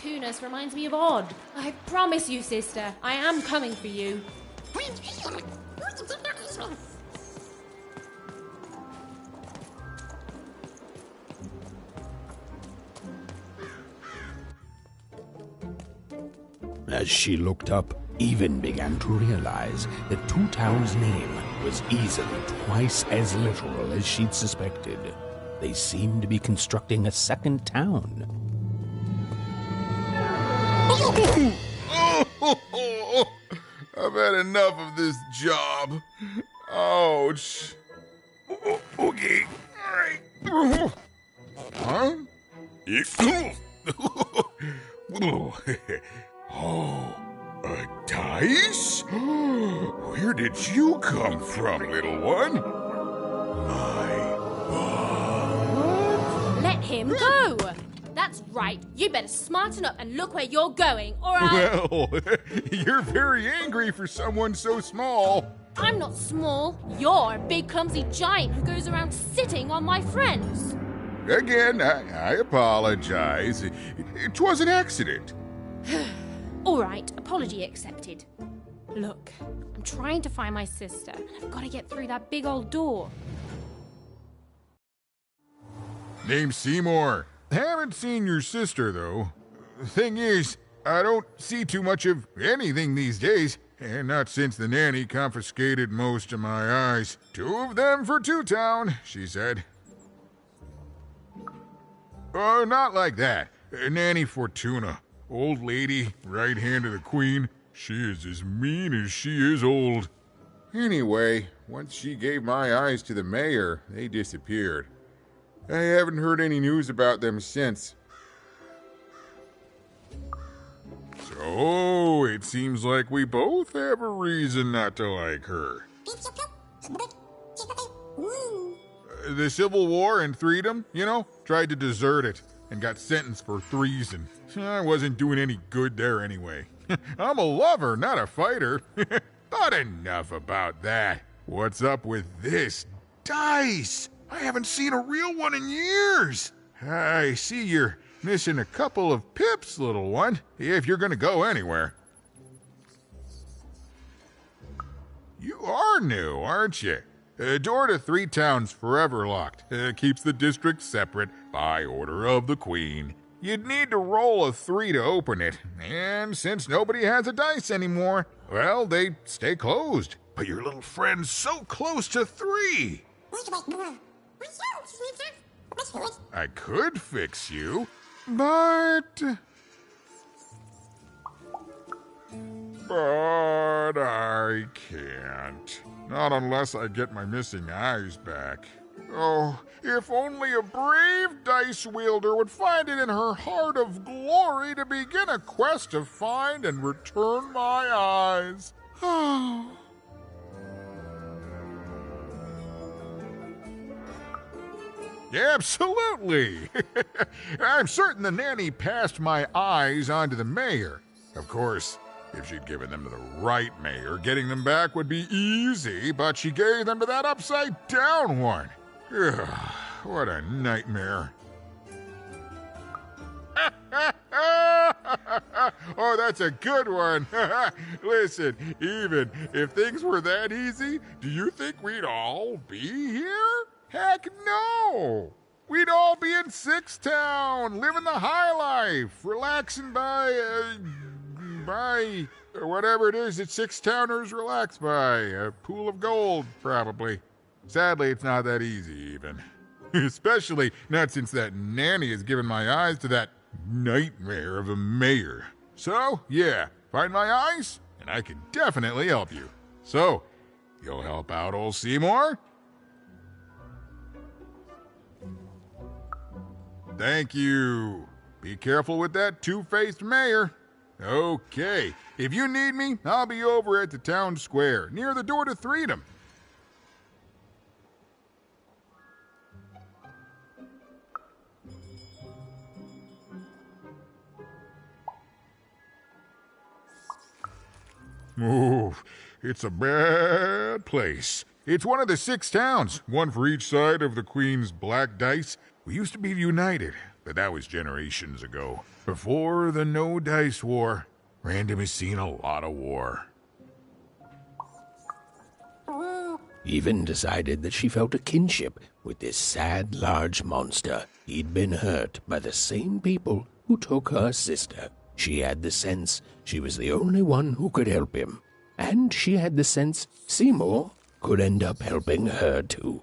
cartoonist reminds me of Odd. I promise you, sister, I am coming for you. As she looked up, Even began to realize that Two Town's name was easily twice as literal as she'd suspected. They seemed to be constructing a second town. I've had enough of this job. Ouch. Okay. All right. Huh? Oh, a dice? Where did you come from, little one? My what? Let him go! That's right. You better smarten up and look where you're going, or I'll... Well, you're very angry for someone so small. I'm not small. You're a big, clumsy giant who goes around sitting on my friends. Again, I apologize. It was an accident. All right, apology accepted. Look, I'm trying to find my sister, and I've got to get through that big old door. Name's Seymour. Haven't seen your sister, though. Thing is, I don't see too much of anything these days, and not since the nanny confiscated most of my eyes. 2 of them for Two Town, she said. Oh, not like that. Nanny Fortuna. Old lady, right hand of the queen. She is as mean as she is old. Anyway, once she gave my eyes to the mayor, they disappeared. I haven't heard any news about them since. So, it seems like we both have a reason not to like her. The Civil War and Freedom, tried to desert it and got sentenced for treason. I wasn't doing any good there anyway. I'm a lover, not a fighter. But enough about that. What's up with this dice? I haven't seen a real one in years. I see you're missing a couple of pips, little one, if you're gonna go anywhere. You are new, aren't you? Door to 3 Towns forever locked. Keeps the district separate by order of the Queen. You'd need to roll a 3 to open it, and since nobody has a dice anymore, well, they stay closed. But your little friend's so close to 3. I could fix you, but I can't. Not unless I get my missing eyes back. Oh, if only a brave dice wielder would find it in her heart of glory to begin a quest to find and return my eyes. Absolutely. I'm certain the nanny passed my eyes on to the mayor. Of course, if she'd given them to the right mayor, getting them back would be easy, but she gave them to that upside-down one. Ugh, what a nightmare. Oh, that's a good one. Listen, even if things were that easy, do you think we'd all be here? Heck no! We'd all be in Town, living the high life, relaxing by whatever it is that Towners relax by. A pool of gold, probably. Sadly, it's not that easy, even. Especially not since that nanny has given my eyes to that nightmare of a mayor. So, yeah, find my eyes, and I can definitely help you. So, you'll help out old Seymour? Thank you. Be careful with that two-faced mayor. Okay, if you need me, I'll be over at the town square, near the door to Freedom. Oh, it's a bad place. It's one of the 6 towns, one for each side of the Queen's black dice. We used to be united, but that was generations ago. Before the No Dice War, Random has seen a lot of war. Even decided that she felt a kinship with this sad, large monster. He'd been hurt by the same people who took her sister. She had the sense she was the only one who could help him. And she had the sense Seymour could end up helping her too.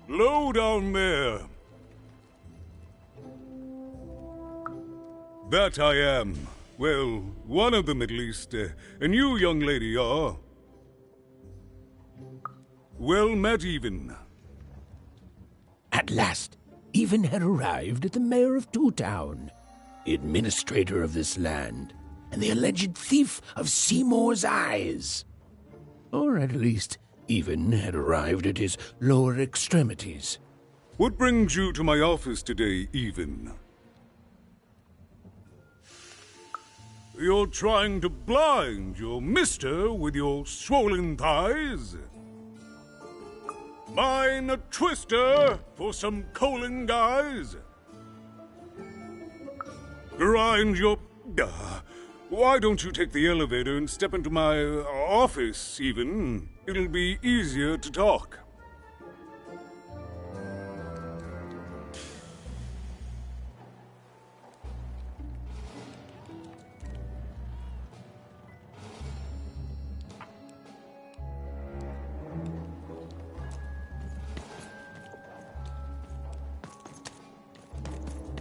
Low down there. That I am. Well, one of them at least. And you, young lady, are... well met, Even. At last, Even had arrived at the mayor of Two Town, the administrator of this land, and the alleged thief of Seymour's eyes. Or at least, Even had arrived at his lower extremities. What brings you to my office today, Even? You're trying to blind your mister with your swollen thighs? Mine a twister for some colon guys? Grind your... why don't you take the elevator and step into my office, Even? It'll be easier to talk.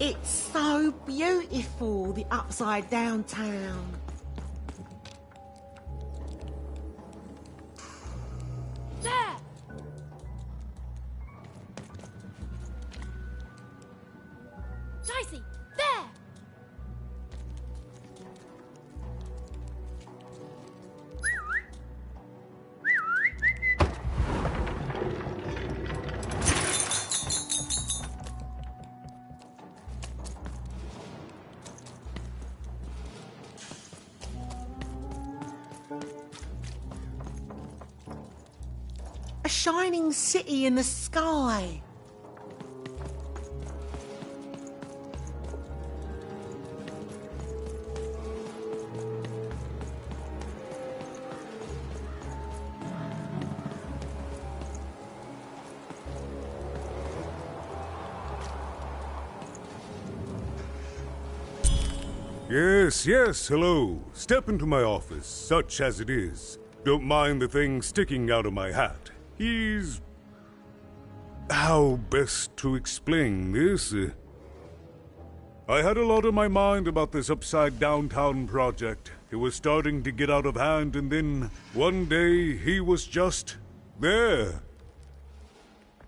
It's so beautiful, the upside down town. There! Dicey, there! A shining city in the sky. Yes, hello. Step into my office, such as it is. Don't mind the thing sticking out of my hat. He's... how best to explain this? I had a lot on my mind about this upside downtown project. It was starting to get out of hand, and then one day he was just there.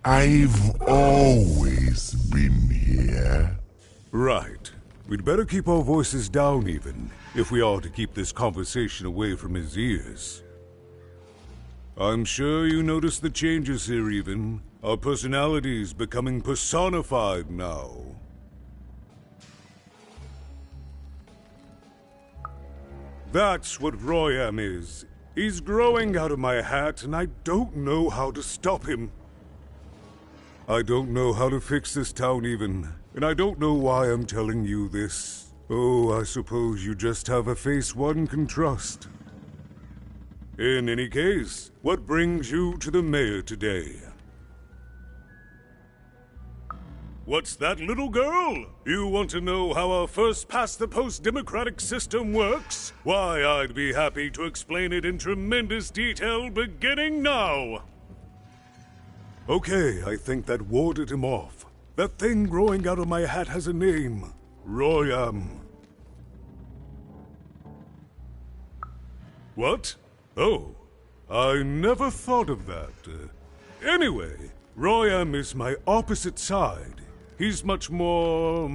I've always been here. Right. We'd better keep our voices down, Even, if we are to keep this conversation away from his ears. I'm sure you noticed the changes here, Even. Our personalities becoming personified now. That's what Royam is. He's growing out of my hat, and I don't know how to stop him. I don't know how to fix this town even, and I don't know why I'm telling you this. Oh, I suppose you just have a face one can trust. In any case, what brings you to the mayor today? What's that, little girl? You want to know how our first-past-the-post democratic system works? Why, I'd be happy to explain it in tremendous detail beginning now. Okay, I think that warded him off. That thing growing out of my hat has a name. Royam. What? Oh, I never thought of that. Anyway, Royam is my opposite side. He's much more,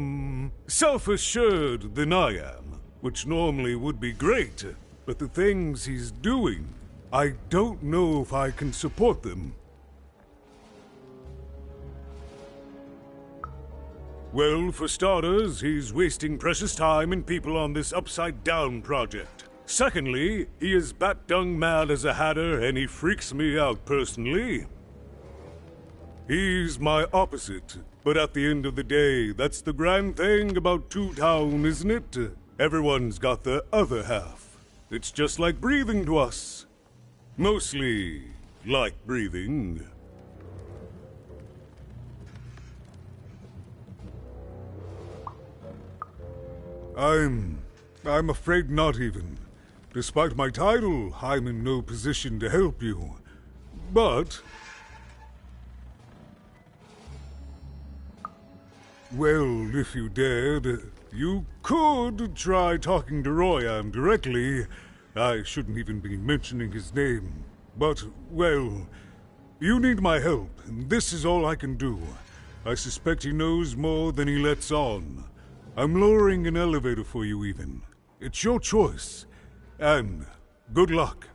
self-assured than I am, which normally would be great, but the things he's doing, I don't know if I can support them. Well, for starters, he's wasting precious time and people on this upside-down project. Secondly, he is bat-dung mad as a hatter, and he freaks me out personally. He's my opposite, but at the end of the day, that's the grand thing about Two Town, isn't it? Everyone's got the other half. It's just like breathing to us. Mostly like breathing. I'm afraid not even. Despite my title, I'm in no position to help you. But... well, if you dared, you could try talking to Royam directly. I shouldn't even be mentioning his name. But, well, you need my help, and this is all I can do. I suspect he knows more than he lets on. I'm lowering an elevator for you even. It's your choice. And good luck.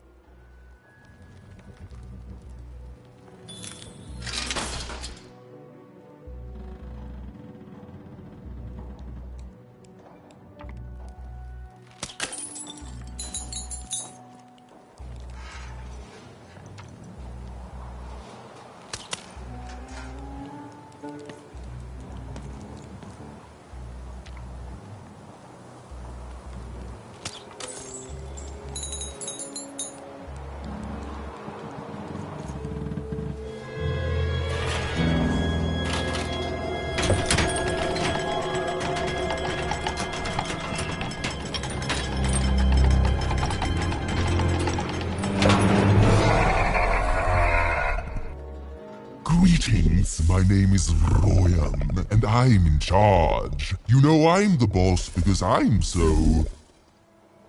Greetings, my name is Royam, and I'm in charge. You know I'm the boss because I'm so...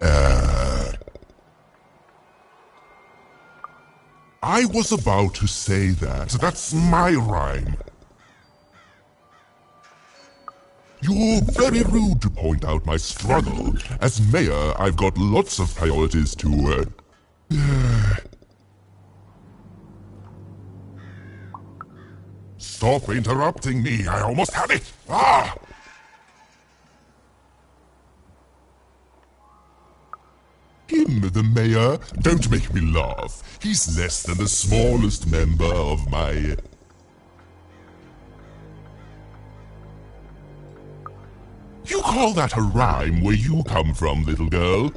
I was about to say that. That's my rhyme. You're very rude to point out my struggle. As mayor, I've got lots of priorities to, Stop interrupting me, I almost had it! Ah! Him, the mayor? Don't make me laugh. He's less than the smallest member of my... You call that a rhyme where you come from, little girl?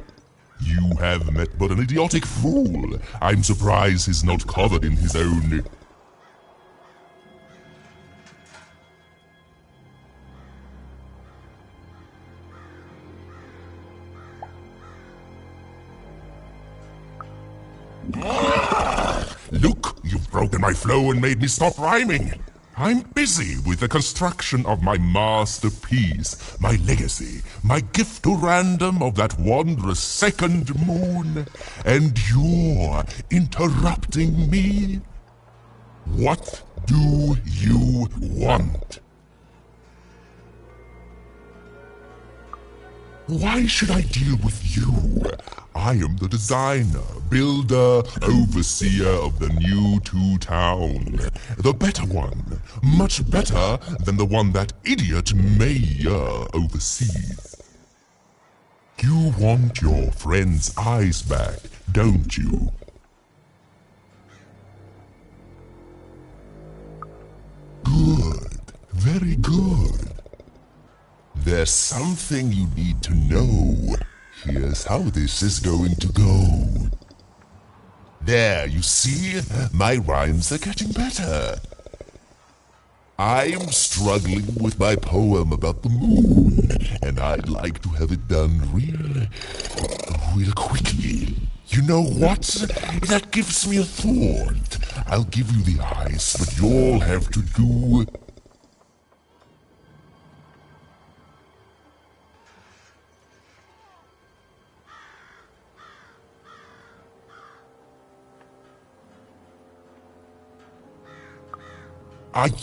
You have met but an idiotic fool. I'm surprised he's not covered in his own... Look, you've broken my flow and made me stop rhyming. I'm busy with the construction of my masterpiece, my legacy, my gift to random of that wondrous second moon. And you're interrupting me? What do you want? Why should I deal with you? I am the designer, builder, overseer of the new Two Town. The better one. Much better than the one that idiot mayor oversees. You want your friend's eyes back, don't you? there's something you need to know. Here's how this is going to go. There, you see? My rhymes are getting better. I'm struggling with my poem about the moon, and I'd like to have it done real quickly. You know what? That gives me a thought. I'll give you the ice, but you'll have to do...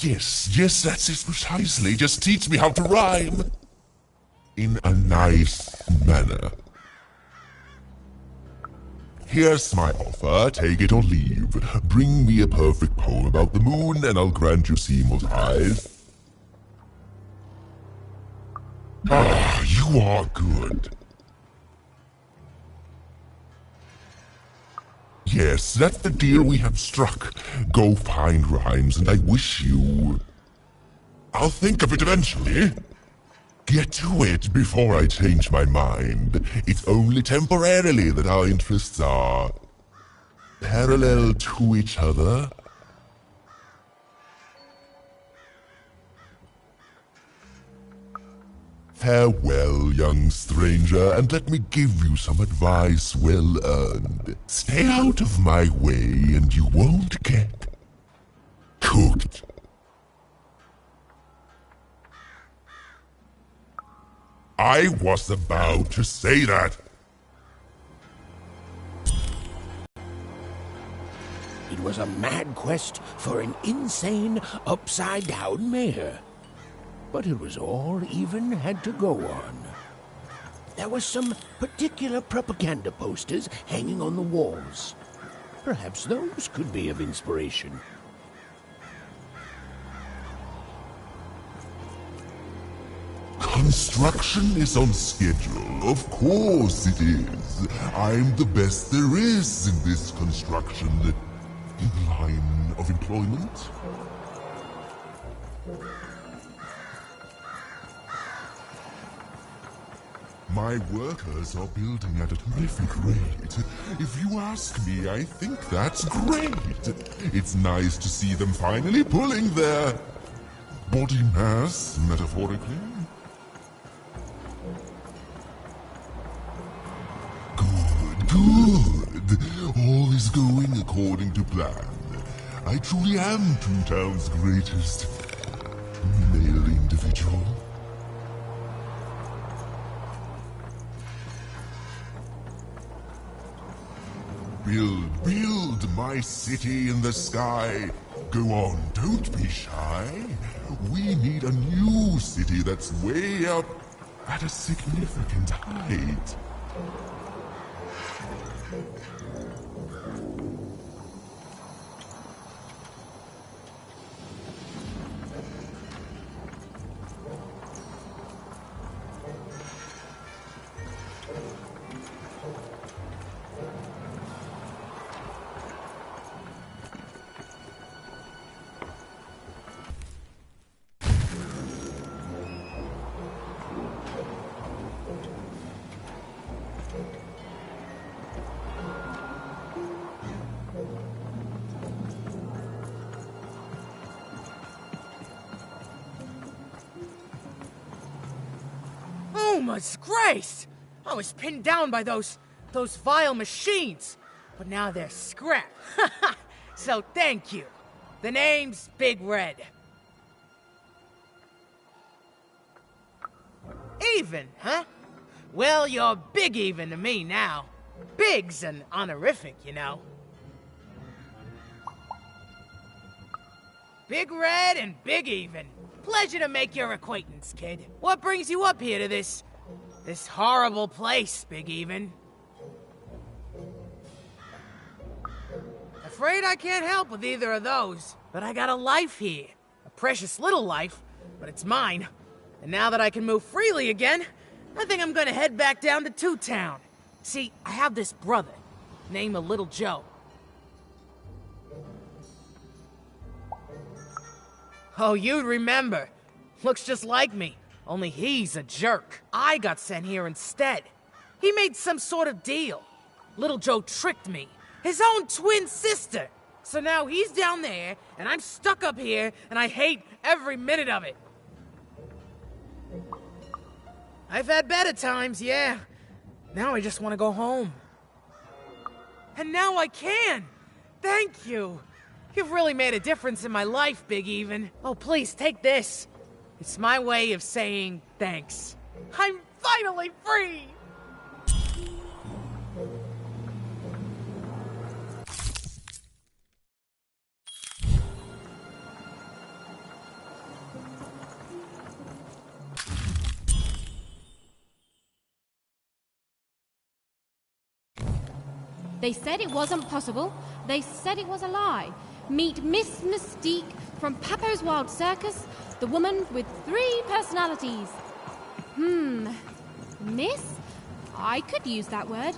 yes, that's it precisely. Just teach me how to rhyme. In a nice manner. Here's my offer, take it or leave. Bring me a perfect poem about the moon, and I'll grant you Seymour's eyes. Ah, you are good. Yes, that's the deal we have struck. Go find rhymes, and I wish you... I'll think of it eventually. Get to it before I change my mind. It's only temporarily that our interests are... parallel to each other. Farewell, young stranger, and let me give you some advice well earned. Stay out of my way, and you won't get cooked. I was about to say that. It was a mad quest for an insane, upside-down mayor. But it was all Even had to go on. There were some particular propaganda posters hanging on the walls. Perhaps those could be of inspiration. Construction is on schedule. Of course it is. I'm the best there is in this construction line of employment. My workers are building at a terrific rate. If you ask me, I think that's great. It's nice to see them finally pulling their body mass, metaphorically. Good. All is going according to plan. I truly am Two Town's greatest male individual. Build my city in the sky. Go on, don't be shy. We need a new city that's way up at a significant height. Oh, my grace! I was pinned down by those vile machines, but now they're scrap. So thank you. The name's Big Red. Even, huh? Well, you're Big Even to me now. Big's an honorific, you know. Big Red and Big Even. Pleasure to make your acquaintance, kid. What brings you up here to this horrible place, Big Even? Afraid I can't help with either of those, but I got a life here. A precious little life, but it's mine. And now that I can move freely again, I think I'm gonna head back down to Two Town. See, I have this brother, named Little Joe. Oh, you'd remember. Looks just like me. Only he's a jerk. I got sent here instead. He made some sort of deal. Little Joe tricked me. His own twin sister. So now he's down there, and I'm stuck up here, and I hate every minute of it. I've had better times, yeah. Now I just want to go home. And now I can! Thank you! You've really made a difference in my life, Big Even. Oh, please, take this. It's my way of saying thanks. I'm finally free! They said it wasn't possible. They said it was a lie. Meet Miss Mystique from Papo's Wild Circus, the woman with 3 personalities. Miss? I could use that word.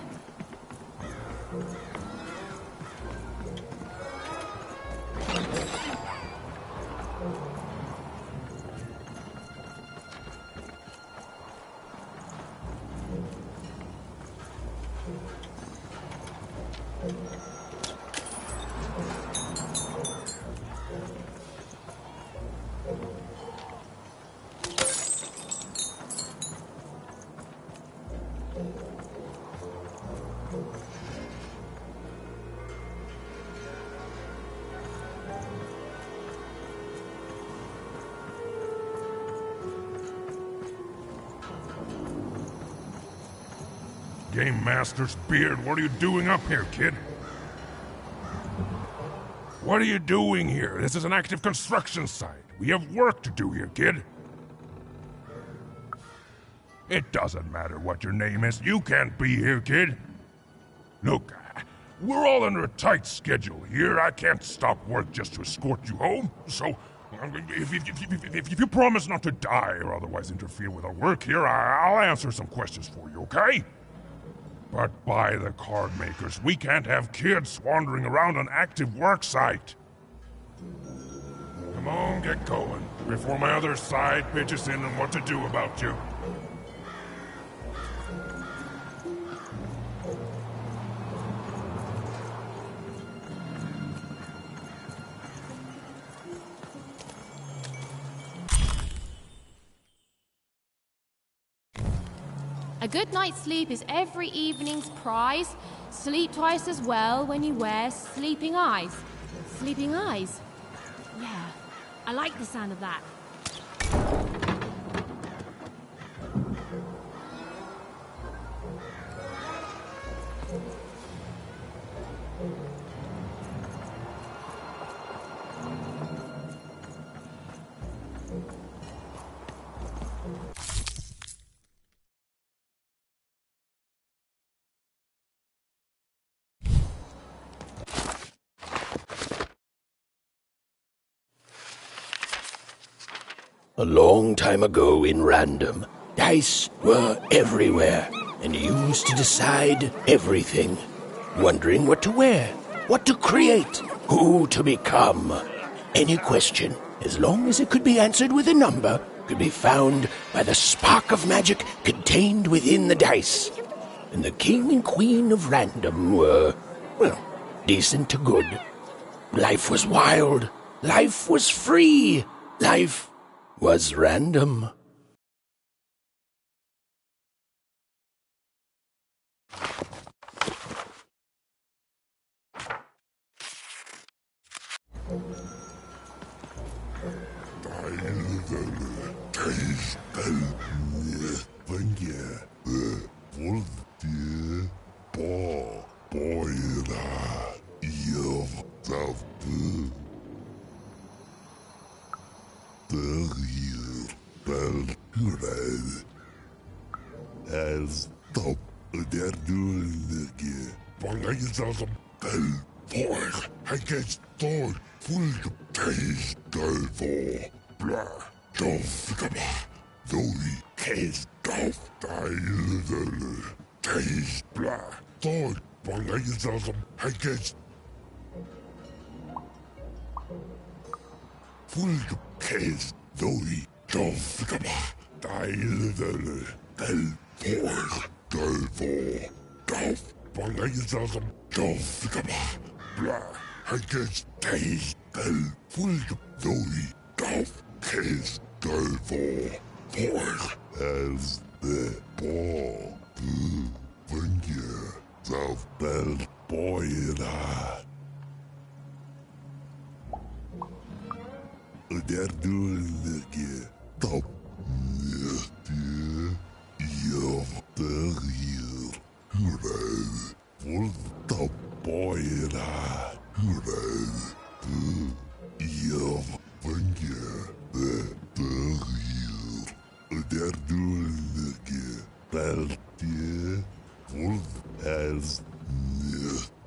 Game Master's beard, what are you doing up here, kid? What are you doing here? This is an active construction site. We have work to do here, kid. It doesn't matter what your name is. You can't be here, kid. Look, we're all under a tight schedule here. I can't stop work just to escort you home. So, if you promise not to die or otherwise interfere with our work here, I'll answer some questions for you, okay? But by the card makers, we can't have kids wandering around an active work site. Come on, get going, before my other side pitches in on what to do about you. A good night's sleep is every evening's prize. Sleep twice as well when you wear sleeping eyes. Sleeping eyes? Yeah, I like the sound of that. A long time ago in Random, dice were everywhere and used to decide everything. Wondering what to wear, what to create, who to become. Any question, as long as it could be answered with a number, could be found by the spark of magic contained within the dice. And the king and queen of Random were, well, decent to good. Life was wild. Life was free. Life was random. Del for Duff Balaism Duff Blah I guess they del full Doi Duff Case del for as the ball when you South Bell Boy Der dullige Top Ihr der hier Hurray for the boy Hurray Ihr when you der hier Der dullige Bell as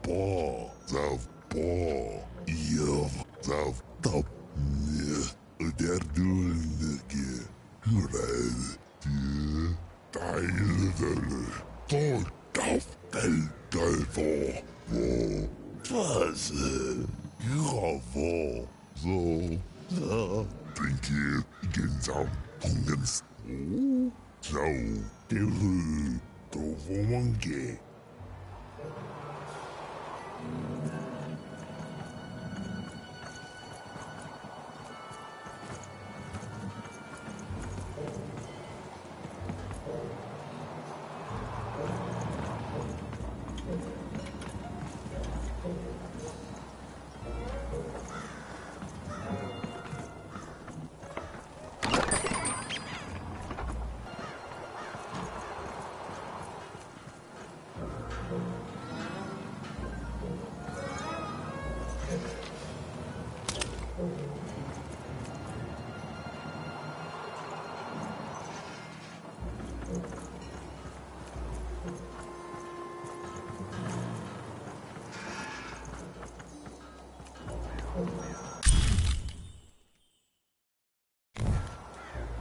Paw, South Paw, Ihr, South Top, der Dullige, Hurray, die Teile, Voll, Dauf, Del, was, Ihrer, so, denk ihr, gemeinsam, Pungens, so, der, wo man geht.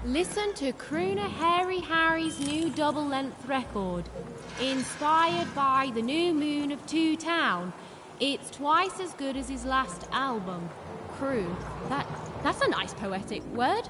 Listen to crooner Hairy Harry's new double-length record, inspired by the new moon of Two Town. It's twice as good as his last album. Croon. That's a nice poetic word.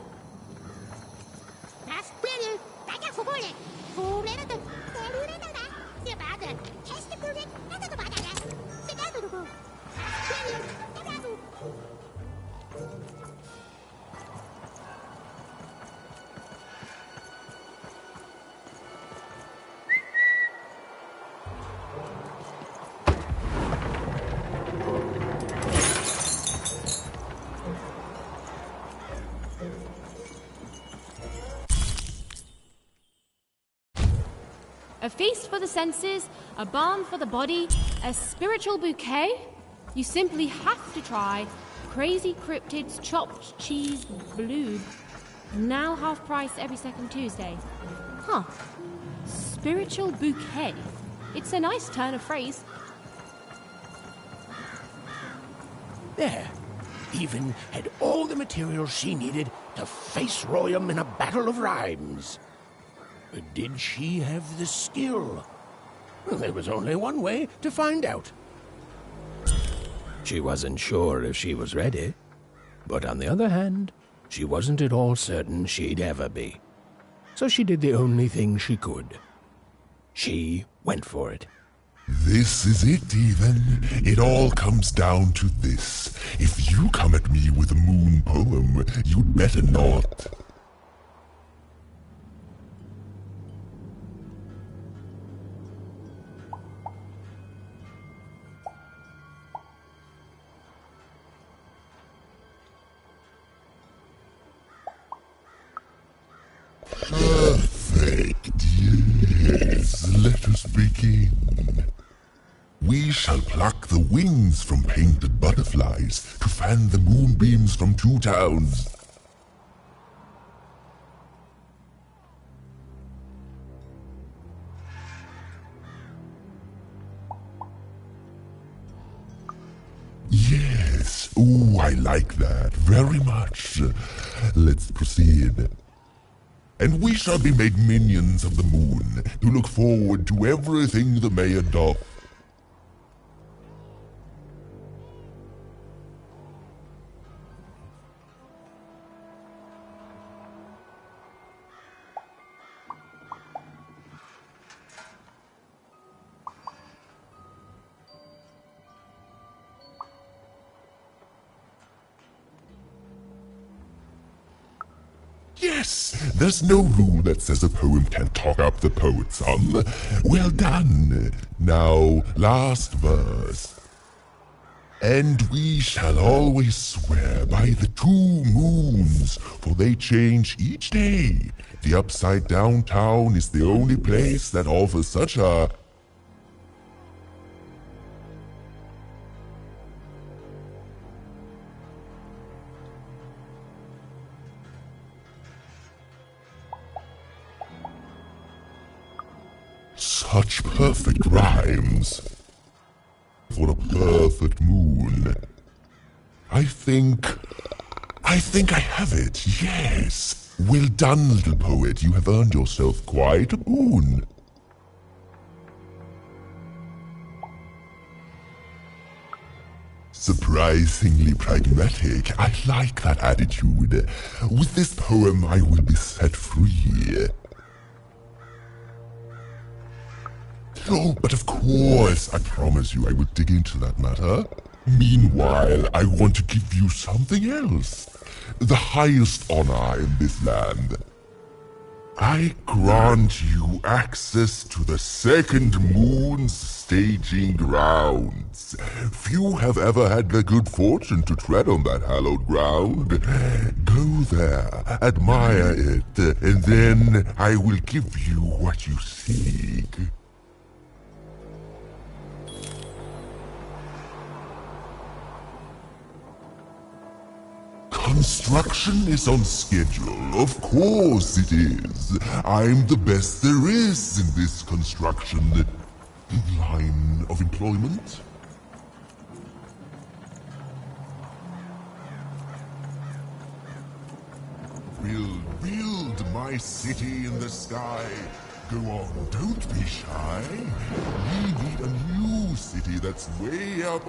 A feast for the senses, a balm for the body, a spiritual bouquet? You simply have to try Crazy Cryptid's Chopped Cheese Blue. Now half price every second Tuesday. Huh. Spiritual bouquet. It's a nice turn of phrase. There. Even had all the material she needed to face Royam in a battle of rhymes. But did she have the skill? Well, there was only one way to find out. She wasn't sure if she was ready, but on the other hand, she wasn't at all certain she'd ever be. So she did the only thing she could. She went for it. This is it, even. It all comes down to this. If you come at me with a moon poem, you'd better not. Perfect, yes. Let us begin. We shall pluck the wings from painted butterflies to fan the moonbeams from Two Towns. Yes, ooh, I like that very much. Let's proceed. And we shall be made minions of the moon to look forward to everything the mayor doth. Yes, there's no rule that says a poem can't talk up the poet some. Well done. Now, last verse. And we shall always swear by the 2 moons, for they change each day. The upside down town is the only place that offers such a... Such perfect rhymes. For a perfect moon. I think I have it, yes. Well done, little poet. You have earned yourself quite a boon. Surprisingly pragmatic. I like that attitude. With this poem, I will be set free. Oh, but of course, I promise you I will dig into that matter. Meanwhile, I want to give you something else. The highest honor in this land. I grant you access to the second moon's staging grounds. Few have ever had the good fortune to tread on that hallowed ground. Go there, admire it, and then I will give you what you seek. Construction is on schedule, of course it is. I'm the best there is in this construction line of employment. Build my city in the sky. Go on, don't be shy. We need a new city that's way up.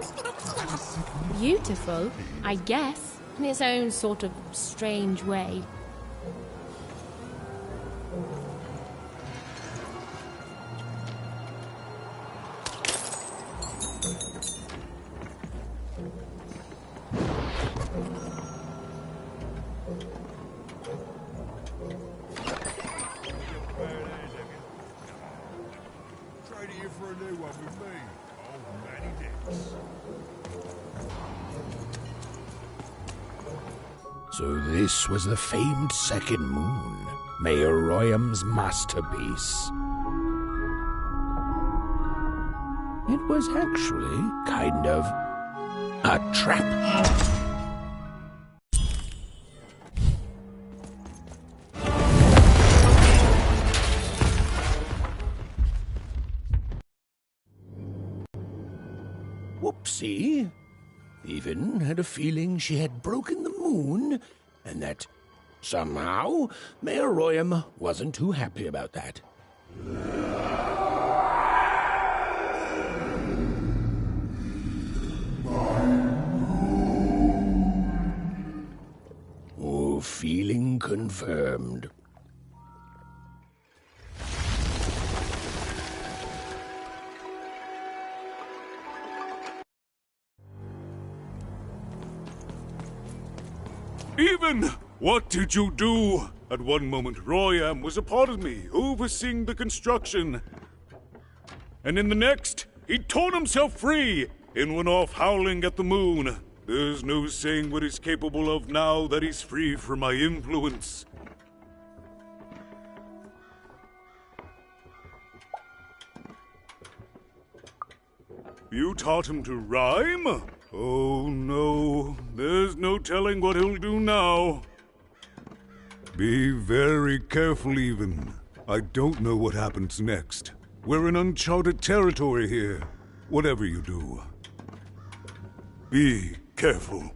Beautiful, I guess. In its own sort of strange way. Trade you for a new one with me. Oh, many dicks. So this was the famed second moon, Mayor Royham's masterpiece. It was actually kind of a trap. Whoopsie. Even had a feeling she had broken the moon, and that somehow Mayor Royham wasn't too happy about that. Oh, feeling confirmed. Even! What did you do? At one moment, Royham was a part of me, overseeing the construction. And in the next, he'd torn himself free and went off howling at the moon. There's no saying what he's capable of now that he's free from my influence. You taught him to rhyme? Oh no, there's no telling what he'll do now. Be very careful, Even. I don't know what happens next. We're in uncharted territory here. Whatever you do, be careful.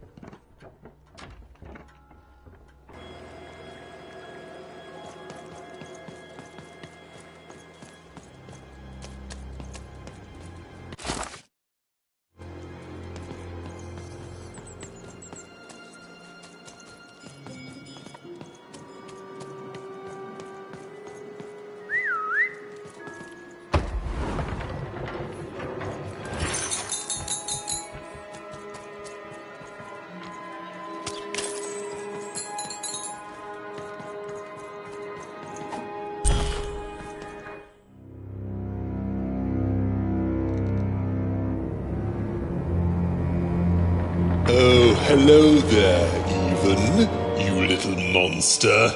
Oh, hello there, Even, you little monster.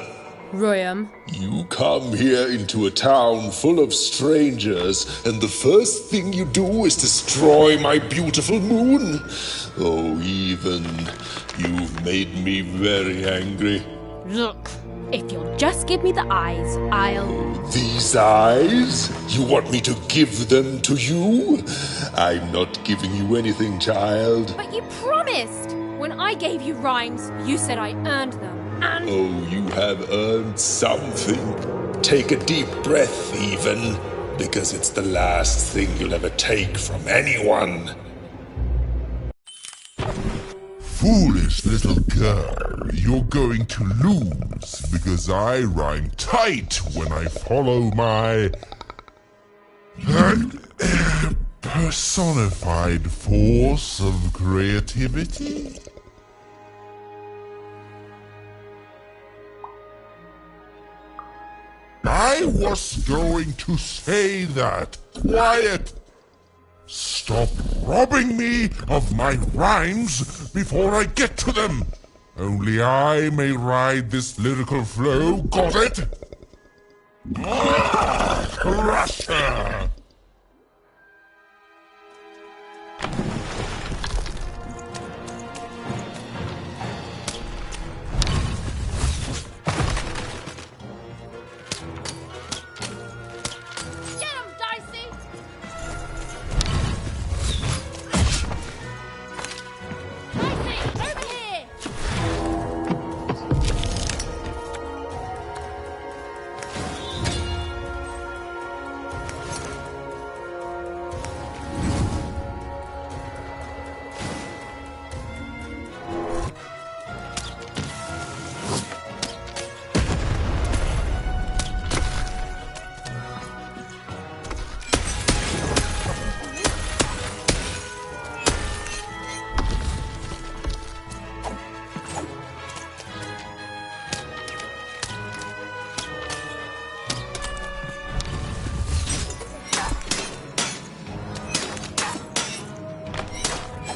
Royam. You come here into a town full of strangers, and the first thing you do is destroy my beautiful moon? Oh, Even, you've made me very angry. Look, if you'll just give me the eyes, I'll... These eyes? You want me to give them to you? I'm not giving you anything, child. But you promised! When I gave you rhymes, you said I earned them, and... Oh, you have earned something. Take a deep breath, Even, because it's the last thing you'll ever take from anyone. Foolish little girl, you're going to lose because I rhyme tight when I follow my personified force of creativity. I was going to say that. Quiet! Stop robbing me of my rhymes before I get to them! Only I may ride this lyrical flow, got it? Crusher! Get him, Dicey! Dicey, over here!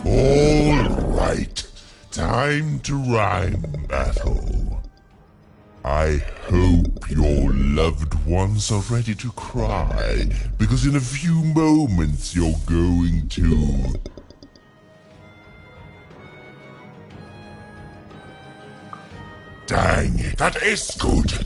All right, time to rhyme battle. I hope your loved ones are ready to cry, because in a few moments you're going to... Dang it, that is good!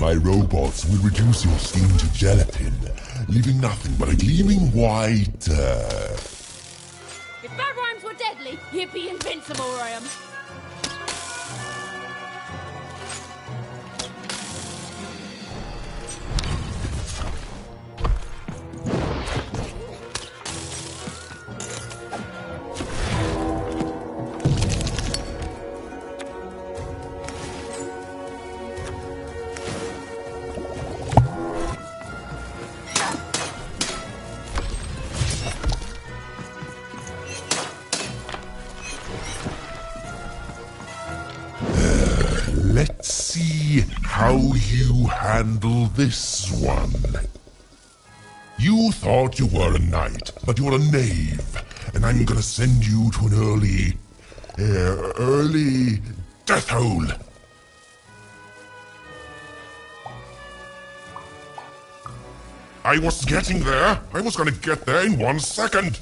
My robots will reduce your skin to gelatin, leaving nothing but a gleaming white, If bad rhymes were deadly, he'd be invincible, Graham. Let's see how you handle this one. You thought you were a knight, but you're a knave, and I'm gonna send you to an early death hole. I was getting there. I was gonna get there in 1 second.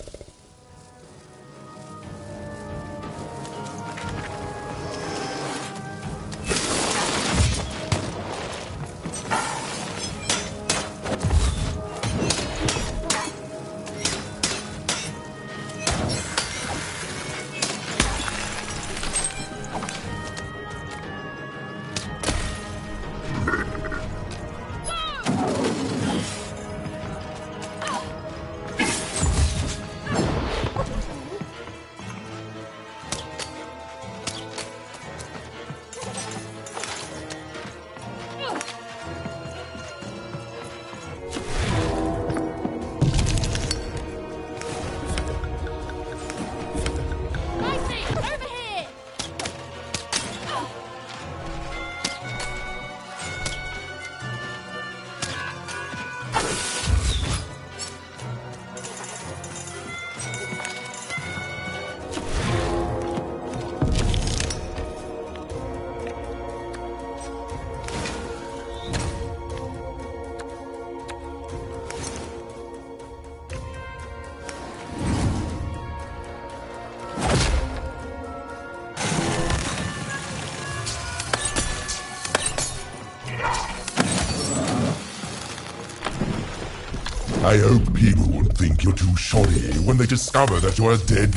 I hope people won't think you're too shoddy when they discover that you're a dead,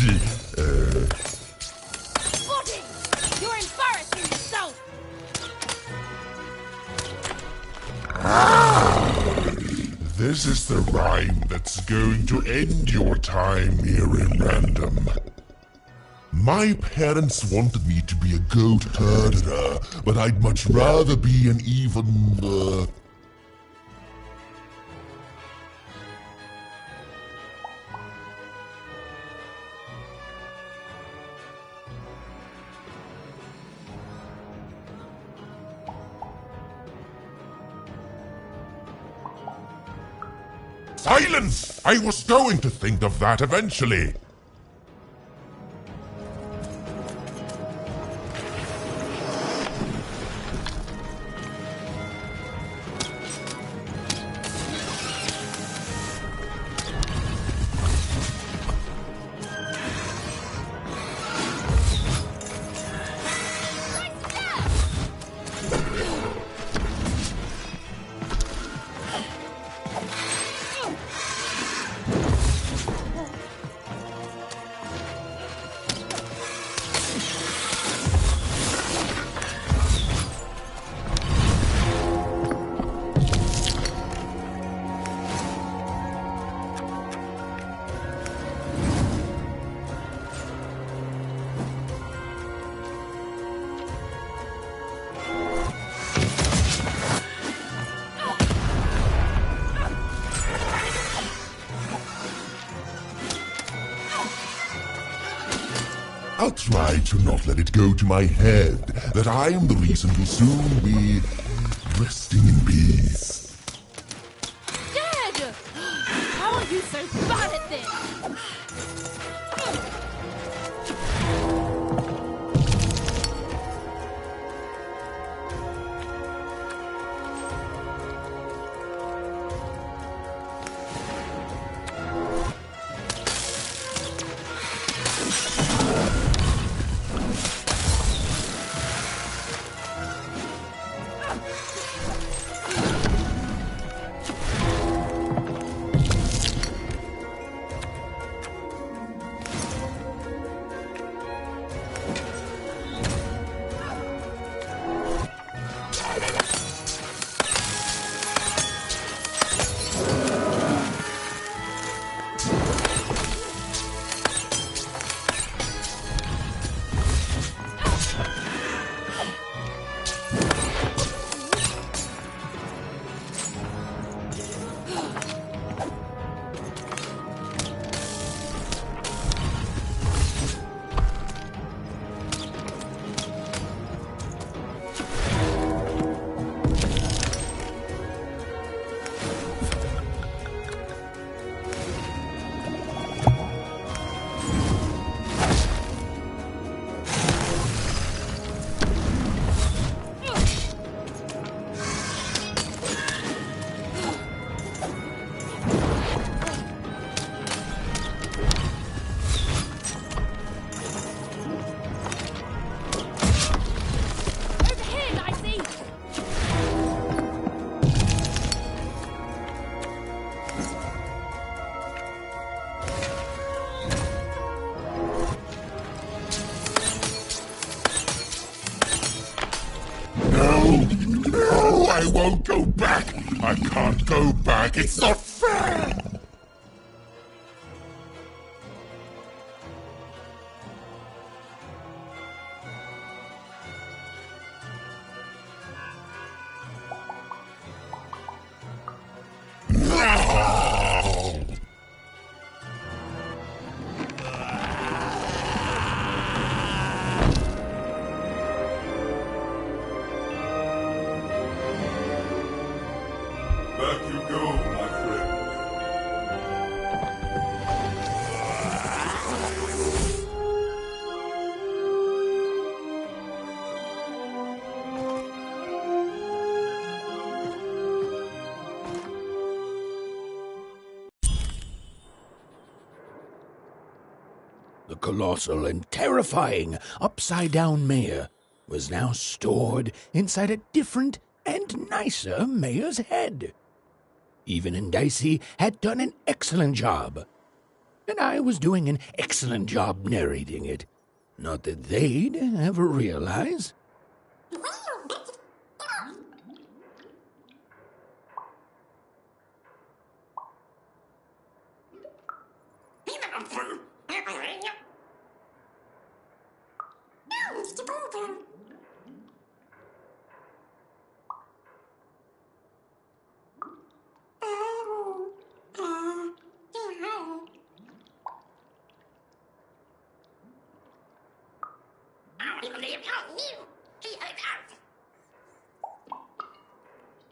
Body! You're embarrassing yourself! This is the rhyme that's going to end your time here in Random. My parents wanted me to be a goat herder, but I'd much rather be an even, Silence! I was going to think of that eventually. I'll try to not let it go to my head that I am the reason you'll soon be resting in peace. Dead! How are you so bad at this? I won't go back. I can't go back. It's not fair. Back you go, my friend. The colossal and terrifying upside-down mayor was now stored inside a different and nicer mayor's head. Even and Dicey had done an excellent job, and I was doing an excellent job narrating it. Not that they'd ever realize.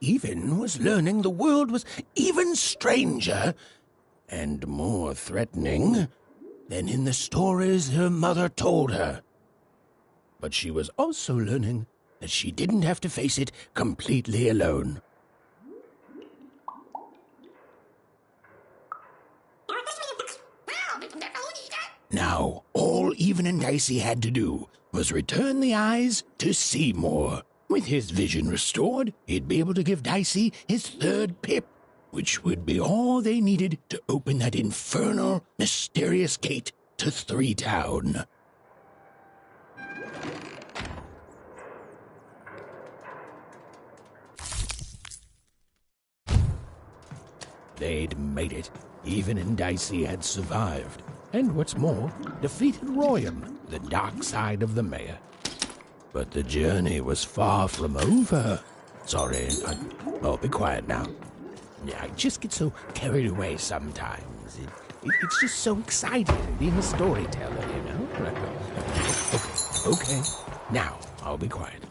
Even was learning the world was even stranger and more threatening than in the stories her mother told her. But she was also learning that she didn't have to face it completely alone. Now, all Even and Dicey had to do was return the eyes to Seymour. With his vision restored, he'd be able to give Dicey his third pip, which would be all they needed to open that infernal, mysterious gate to Three Town. They'd made it. Even and Dicey had survived. And what's more, defeated Royam, the dark side of the mayor. But the journey was far from over. Sorry, I'll be quiet now. I just get so carried away sometimes. It's just so exciting being a storyteller, you know? Okay. Now, I'll be quiet.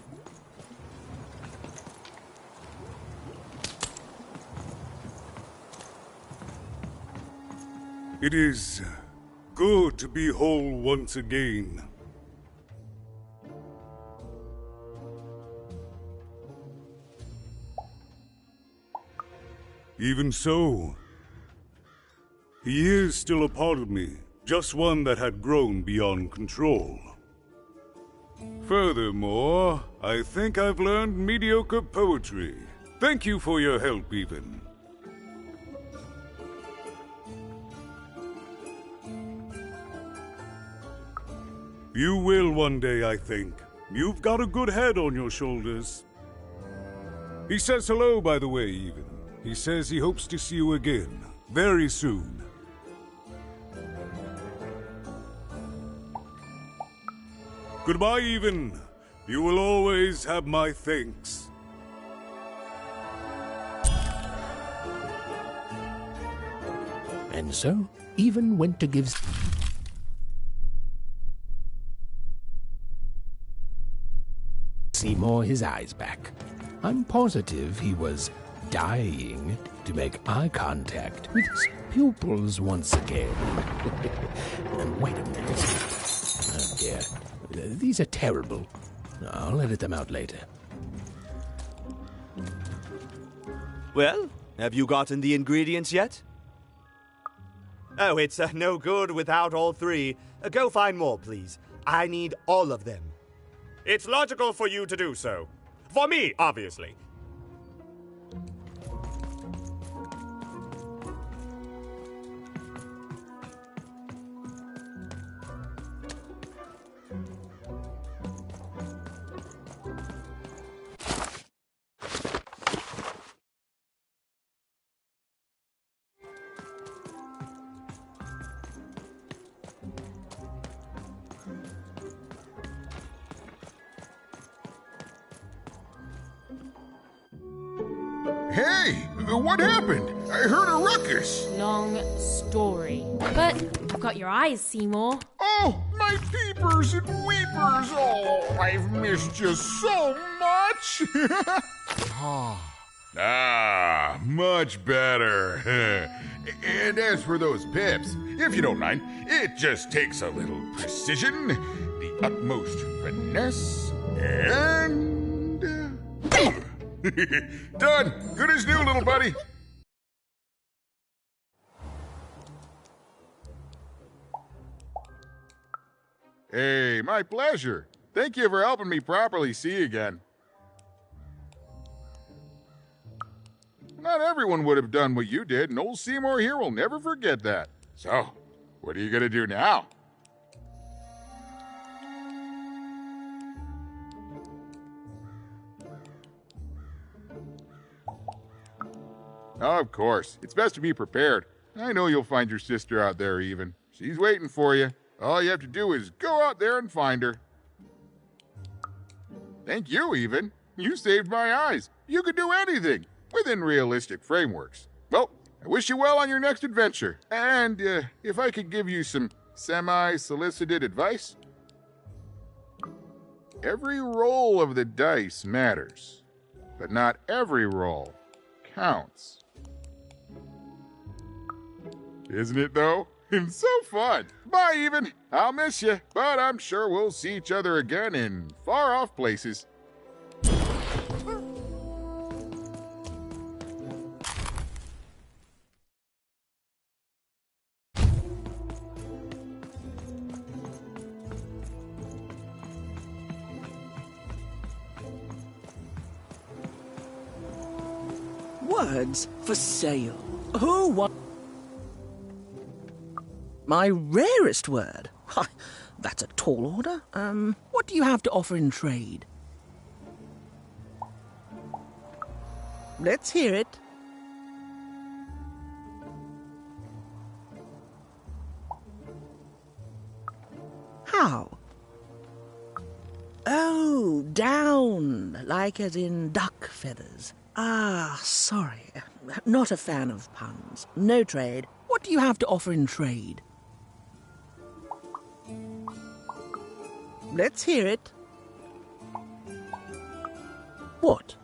It is good to be whole once again. Even so, he is still a part of me, just one that had grown beyond control. Furthermore, I think I've learned mediocre poetry. Thank you for your help, Even. You will one day, I think. You've got a good head on your shoulders. He says hello, by the way, Even. He says he hopes to see you again, very soon. Goodbye, Even. You will always have my thanks. And so, Even went to give Seymour his eyes back. I'm positive he was dying to make eye contact with his pupils once again. Wait a minute. Oh dear. These are terrible. I'll edit them out later. Well, have you gotten the ingredients yet? Oh, it's no good without all three. Go find more, please. I need all of them. It's logical for you to do so. For me, obviously. What happened? I heard a ruckus. Long story. But I've got your eyes, Seymour. Oh, my peepers and weepers. Oh, I've missed you so much. Much better. And as for those pips, if you don't mind, it just takes a little precision, the utmost finesse, and... done. Good as new, little buddy. Hey, my pleasure. Thank you for helping me properly see again. Not everyone would have done what you did, and old Seymour here will never forget that. So, what are you going to do now? Of course. It's best to be prepared. I know you'll find your sister out there, Even. She's waiting for you. All you have to do is go out there and find her. Thank you, Even. You saved my eyes. You could do anything within realistic frameworks. Well, I wish you well on your next adventure. And if I could give you some semi-solicited advice, every roll of the dice matters, but not every roll counts. Isn't it, though? It's so fun. Bye, Even. I'll miss you, but I'm sure we'll see each other again in far-off places. Words for sale. Who wants... My rarest word? Why, that's a tall order. What do you have to offer in trade? Let's hear it. How? Oh, down, like as in duck feathers. Ah, sorry. Not a fan of puns. No trade. What do you have to offer in trade? Let's hear it. What?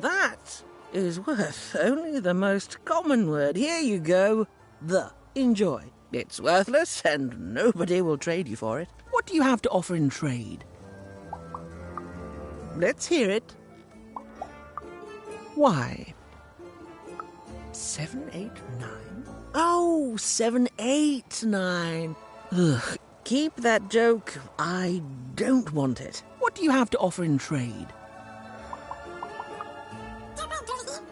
That is worth only the most common word. Here you go. The. Enjoy. It's worthless and nobody will trade you for it. What do you have to offer in trade? Let's hear it. Why? 7, 8, 9. Oh, 7, 8, 9. Ugh. Keep that joke. I don't want it. What do you have to offer in trade?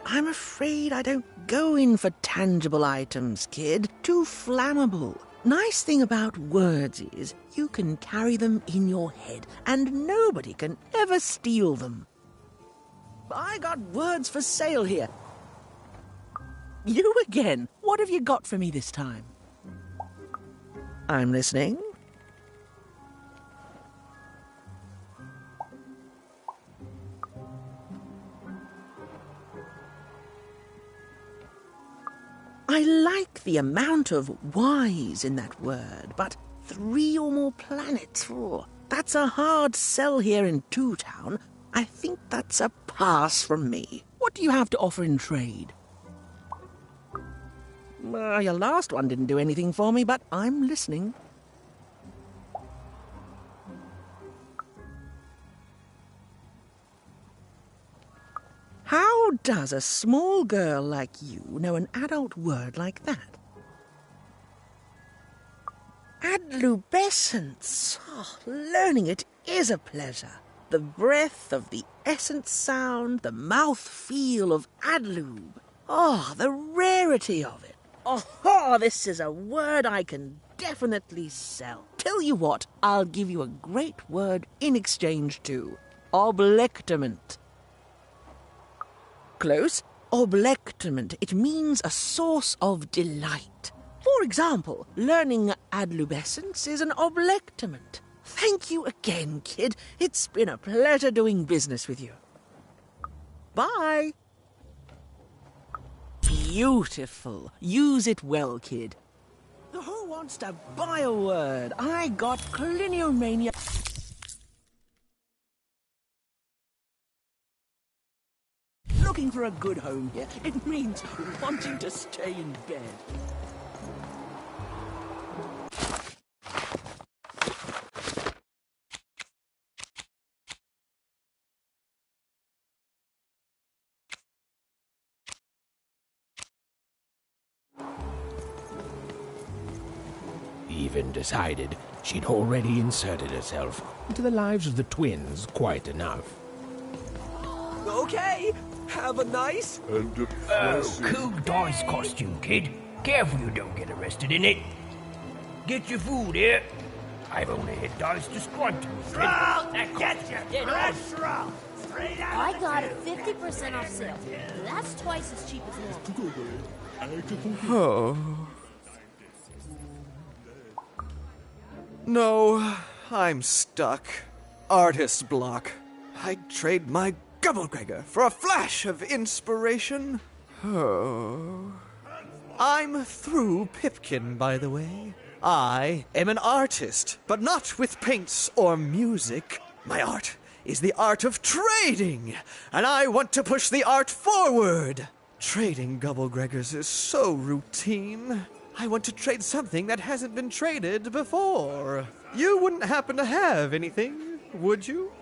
I'm afraid I don't go in for tangible items, kid. Too flammable. Nice thing about words is you can carry them in your head and nobody can ever steal them. I got words for sale here. You again. What have you got for me this time? I'm listening. I like the amount of Y's in that word, but 3 or more planets, that's a hard sell here in Two Town. I think that's a pass from me. What do you have to offer in trade? Your last one didn't do anything for me, but I'm listening. How does a small girl like you know an adult word like that? Adlubescence. Oh, learning it is a pleasure. The breath of the essence sound, the mouth feel of adlube. Oh, the rarity of it. Oh, this is a word I can definitely sell. Tell you what, I'll give you a great word in exchange too. Oblectament. Close. Oblectament. It means a source of delight. For example, learning adlubescence is an oblectament. Thank you again, kid. It's been a pleasure doing business with you. Bye. Beautiful. Use it well, kid. Who wants to buy a word? I got cliniomania. Looking for a good home here. It means wanting to stay in bed. Even decided she'd already inserted herself into the lives of the twins quite enough. Okay, have a nice... Cool dice costume, kid. Careful you don't get arrested in it. Get your food here. I've only hit dice described to me, kid. Get you! Fresh roll! Straight out I got it 50% off sale. That's twice as cheap as normal. Oh. No, I'm stuck. Artist's block. I'd trade my Gubblegregor for a flash of inspiration. Oh. I'm through Pipkin, by the way. I am an artist, but not with paints or music. My art is the art of trading, and I want to push the art forward. Trading Gubblegregors is so routine. I want to trade something that hasn't been traded before. You wouldn't happen to have anything, would you?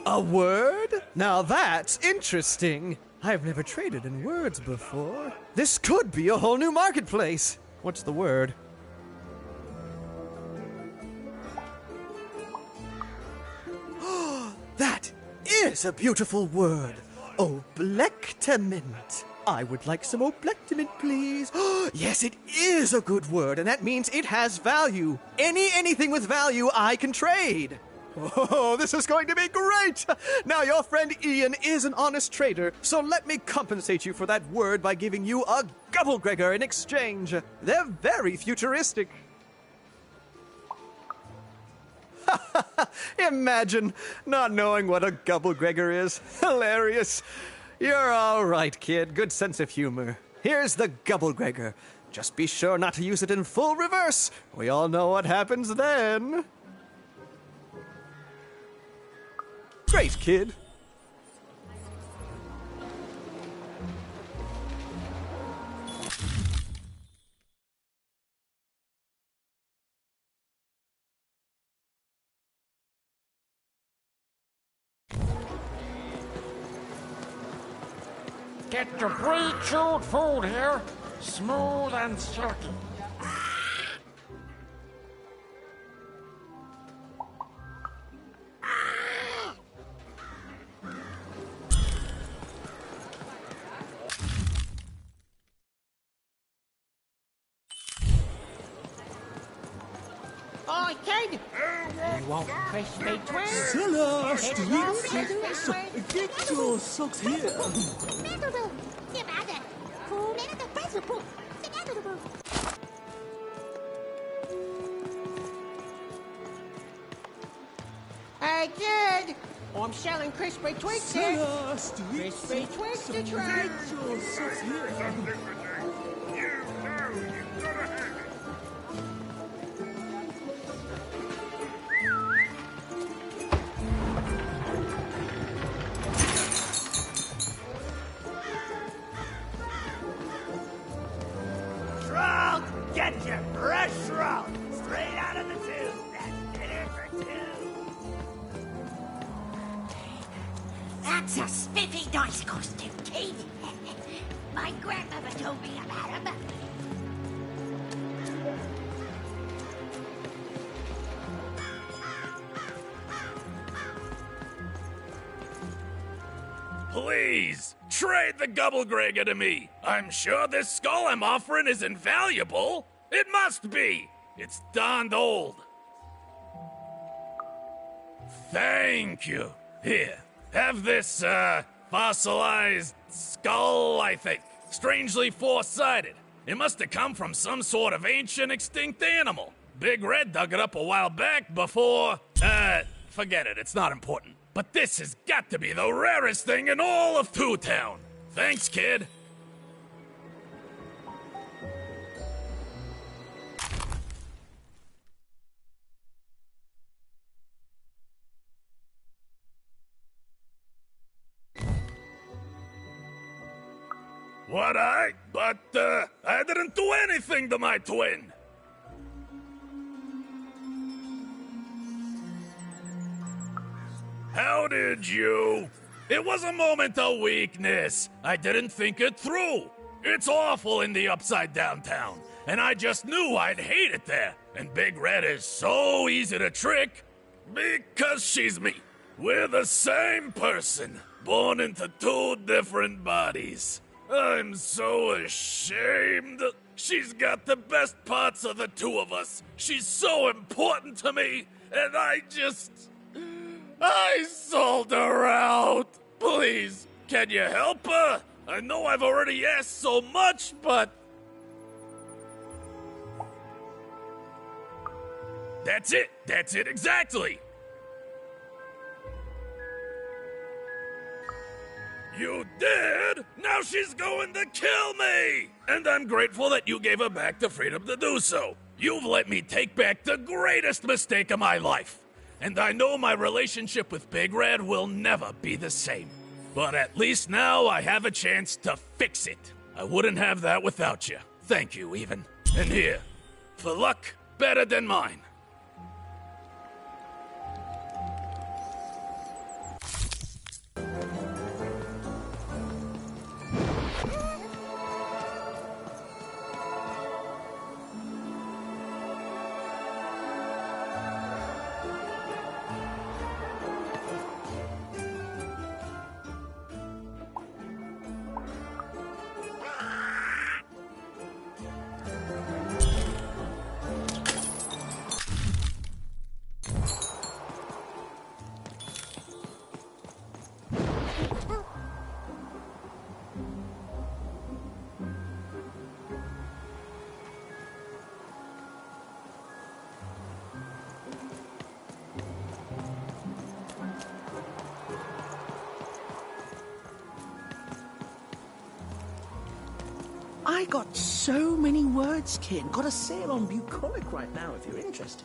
A word? Now that's interesting. I've never traded in words before. This could be a whole new marketplace. What's the word? That is a beautiful word. Oblectament. I would like some oblectament, please. Yes, it is a good word, and that means it has value. Anything with value I can trade. Oh, this is going to be great! Now, your friend Ian is an honest trader, so let me compensate you for that word by giving you a Gubblegregor in exchange. They're very futuristic. Imagine not knowing what a Gubblegregor is. Hilarious. You're all right, kid. Good sense of humor. Here's the Gubblegregor. Just be sure not to use it in full reverse. We all know what happens then. Great, kid. Get your pre-chewed food here, smooth and silky. Hi, kid. You want crispy twins? Celeste, get your socks here. Hey, kid. I'm selling crispy twigs here. Celeste, Crispy twigs to trade. get your socks here. Roll! Get you! Fresh roll! Straight out of the tube! That's dinner for two! That's a spiffy dice costume, kid. My grandmother told me about him. Please, trade the Gubblegregor to me. I'm sure this skull I'm offering is invaluable. It must be. It's darned old. Thank you. Here, have this, fossilized skull, I think. Strangely four-sided. It must have come from some sort of ancient extinct animal. Big Red dug it up a while back before... forget it, it's not important. But this has got to be the rarest thing in all of Two Town. Thanks, kid. But I didn't do anything to my twin. How did you? It was a moment of weakness. I didn't think it through. It's awful in the upside down town, and I just knew I'd hate it there. And Big Red is so easy to trick because she's me. We're the same person, born into two different bodies. I'm so ashamed. She's got the best parts of the two of us. She's so important to me, and I sold her out. Please, can you help her? I know I've already asked so much, but... That's it, exactly. You did? Now she's going to kill me! And I'm grateful that you gave her back the freedom to do so. You've let me take back the greatest mistake of my life. And I know my relationship with Big Red will never be the same. But at least now I have a chance to fix it. I wouldn't have that without you. Thank you, even. And here, for luck better than mine. I got so many words, kid. Got a sale on bucolic right now if you're interested.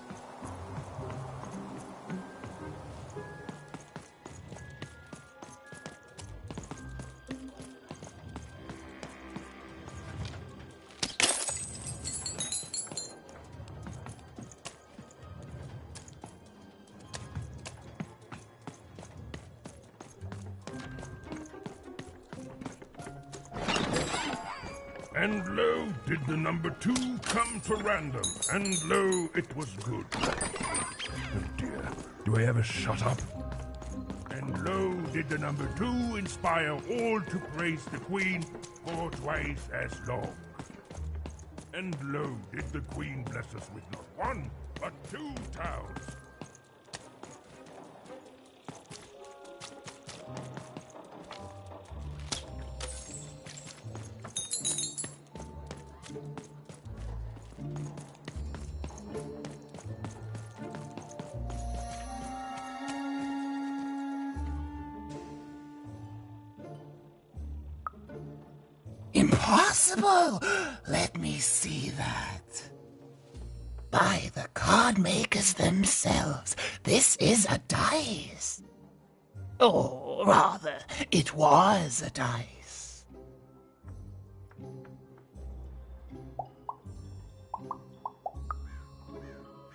And lo, did the number 2 come for random, and lo, it was good. Oh dear, do I ever shut up? And lo, did the number 2 inspire all to praise the Queen for twice as long. And lo, did the Queen bless us with not 1, but 2 towns. Impossible! Let me see that. By the card makers themselves, this is a dice. Or rather, it was a dice.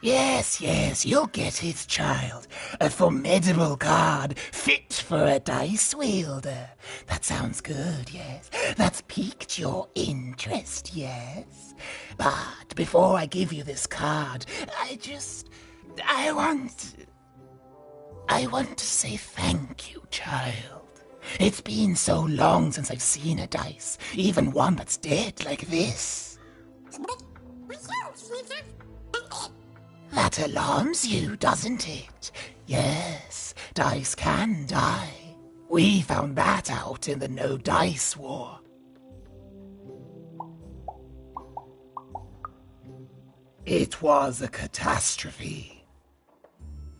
Yes, you'll get it, child. A formidable card, fit for a dice wielder. That sounds good, yes. That's piqued your interest, yes. But before I give you this card, I want to say thank you, child. It's been so long since I've seen a dice, even one that's dead like this. That alarms you, doesn't it? Yes, dice can die. We found that out in the No Dice War. It was a catastrophe.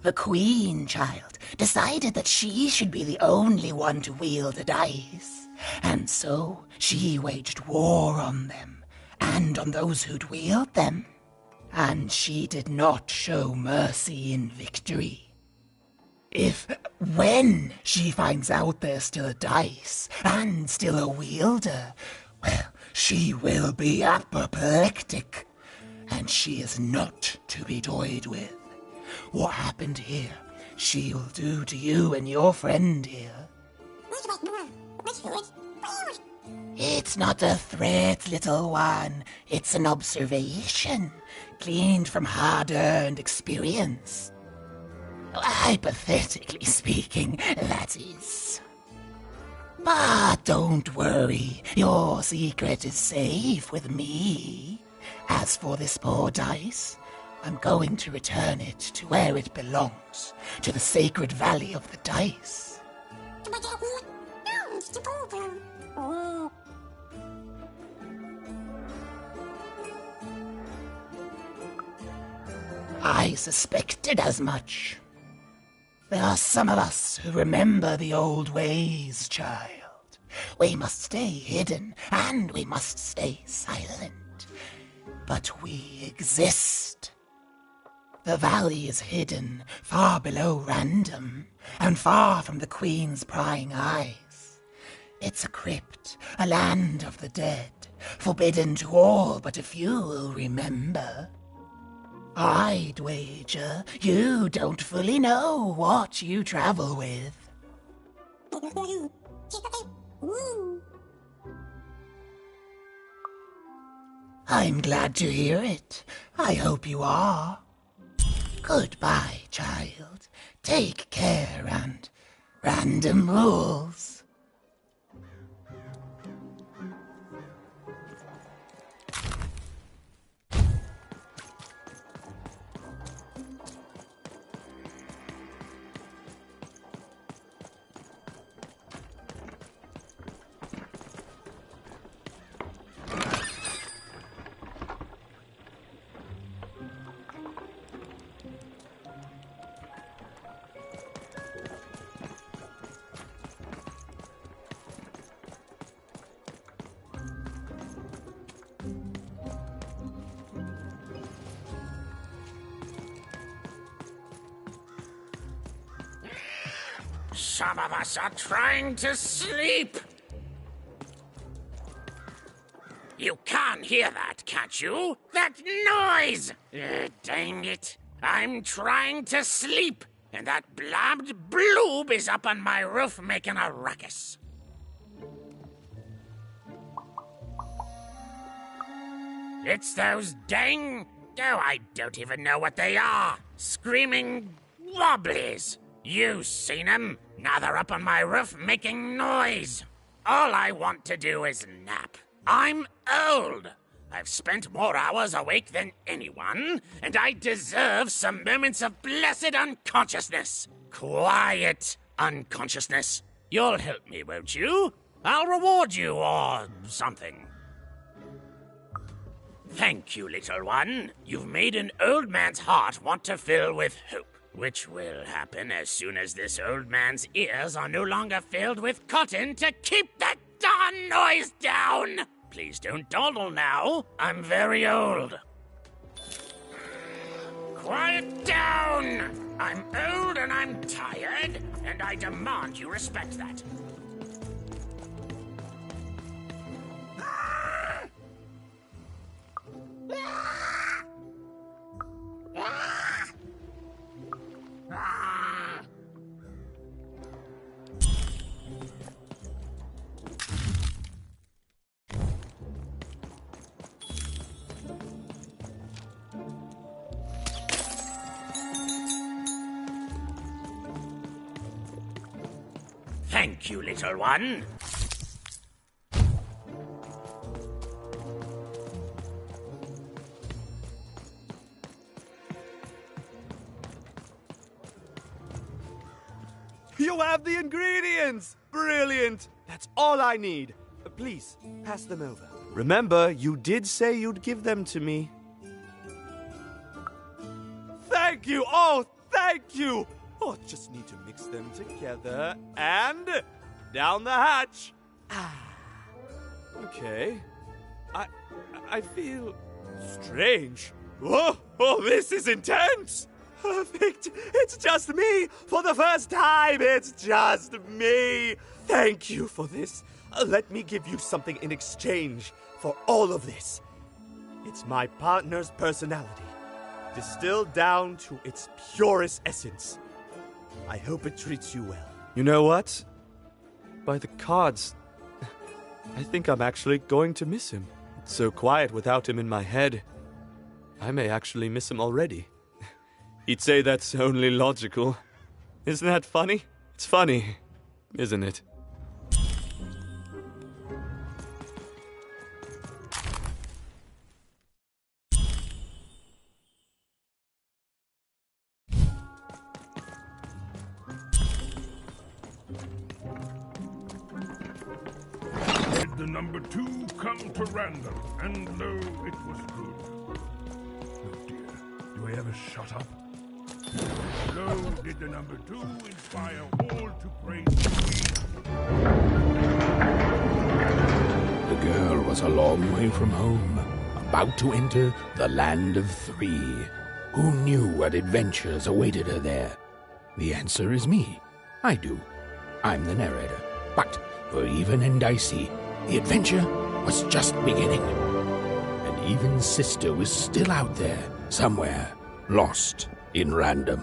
The Queen, child, decided that she should be the only one to wield a dice. And so she waged war on them, and on those who'd wield them. And she did not show mercy in victory. When she finds out there's still a dice, and still a wielder, well, she will be apoplectic. And she is not to be toyed with. What happened here, she'll do to you and your friend here. It's not a threat, little one. It's an observation, gleaned from hard-earned experience. Hypothetically speaking, that is. But don't worry, your secret is safe with me. As for this poor dice, I'm going to return it to where it belongs, to the sacred valley of the dice. I suspected as much. There are some of us who remember the old ways, child. We must stay hidden, and we must stay silent. But we exist. The valley is hidden, far below random, and far from the Queen's prying eyes. It's a crypt, a land of the dead, forbidden to all but a few will remember. I'd wager you don't fully know what you travel with. I'm glad to hear it. I hope you are. Goodbye, child. Take care and random rules. Some of us are trying to sleep. You can't hear that, can't you? That noise! Dang it. I'm trying to sleep, and that blabbed bloob is up on my roof making a ruckus. It's those dang... Oh, I don't even know what they are. Screaming wobblies. You seen them? Now they're up on my roof making noise. All I want to do is nap. I'm old. I've spent more hours awake than anyone, and I deserve some moments of blessed unconsciousness. Quiet unconsciousness. You'll help me, won't you? I'll reward you or something. Thank you, little one. You've made an old man's heart want to fill with hope. Which will happen as soon as this old man's ears are no longer filled with cotton to keep that darn noise down! Please don't dawdle now. I'm very old. Quiet down! I'm old and I'm tired, and I demand you respect that. Thank you, little one. You have the ingredients! Brilliant! That's all I need. Please, pass them over. Remember, you did say you'd give them to me. Thank you! Oh, thank you! Oh, just need to mix them together and down the hatch. Okay. I feel strange. Whoa! Oh, this is intense! Perfect! It's just me! For the first time, it's just me! Thank you for this. Let me give you something in exchange for all of this. It's my partner's personality, distilled down to its purest essence. I hope it treats you well. You know what? By the cards, I think I'm actually going to miss him. It's so quiet without him in my head. I may actually miss him already. He'd say that's only logical. Isn't that funny? It's funny, isn't it? Did the number 2 come to random, and lo, it was good. Oh dear, do I ever shut up? Lo, did the number 2 inspire all to praise me? The girl was a long way from home, about to enter the land of 3. Who knew what adventures awaited her there? The answer is me. I do. I'm the narrator. But for Even and Dicey, the adventure was just beginning. And Even's sister was still out there, somewhere, lost in random.